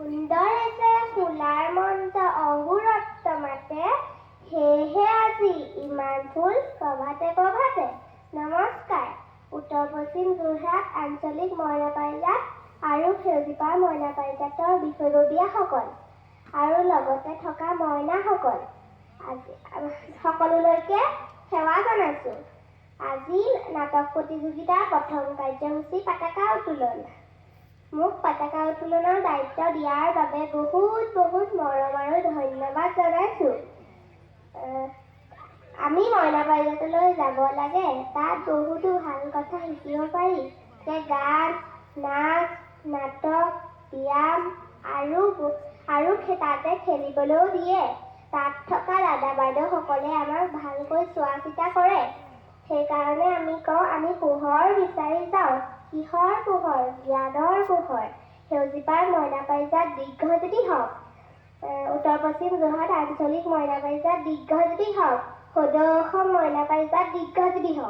সুন্দৰ এছে ফুলাৰ মন্ত্ৰ অহোৰত্ব মাতে, সেয়েহে আজি ইমান ফুল প্ৰভাতে প্ৰভাতে। নমস্কাৰ। উত্তৰ পশ্চিম যোৰহাট আঞ্চলিক মইনা পাৰিজাত আৰু সেউজীপাৰ মইনা পাৰিজাতৰ বিষয়ববীয়াসকল আৰু লগতে থকা মইনাসকল, আজি সকলোলৈকে সেৱা জনাইছোঁ। আজি নাটক প্ৰতিযোগিতাৰ প্ৰথম কাৰ্যসূচী পতাকা উত্তোলন। মোক পতাকা উত্তোলনৰ দায়িত্ব দিয়াৰ বাবে বহুত বহুত মৰম আৰু ধন্যবাদ জনাইছোঁ। আমি মইনা পাৰিজাতলৈ যাব লাগে, তাত বহুতো ভাল কথা শিকিব পাৰি। গান, নাচ, নাটক, ব্যায়াম আৰু তাতে খেলিবলৈও দিয়ে। তাত থকা দাদা বাইদেউসকলে আমাক ভালকৈ চোৱা চিতা কৰে। সেইকাৰণে আমি কওঁ, আমি পোহৰ বিচাৰি যাওঁ। কিহৰ পোহৰ? জ্ঞানৰ পোহৰ। সেউজীপাৰ মইনা পাৰিজাত দীৰ্ঘজীৱী হওক। উত্তৰ পশ্চিম যোৰহাট আঞ্চলিক মইনা পাৰিজাত দীৰ্ঘজীৱী হওক। সদৌ অসম মইনা পাৰিজাত দীৰ্ঘজীৱী হওক।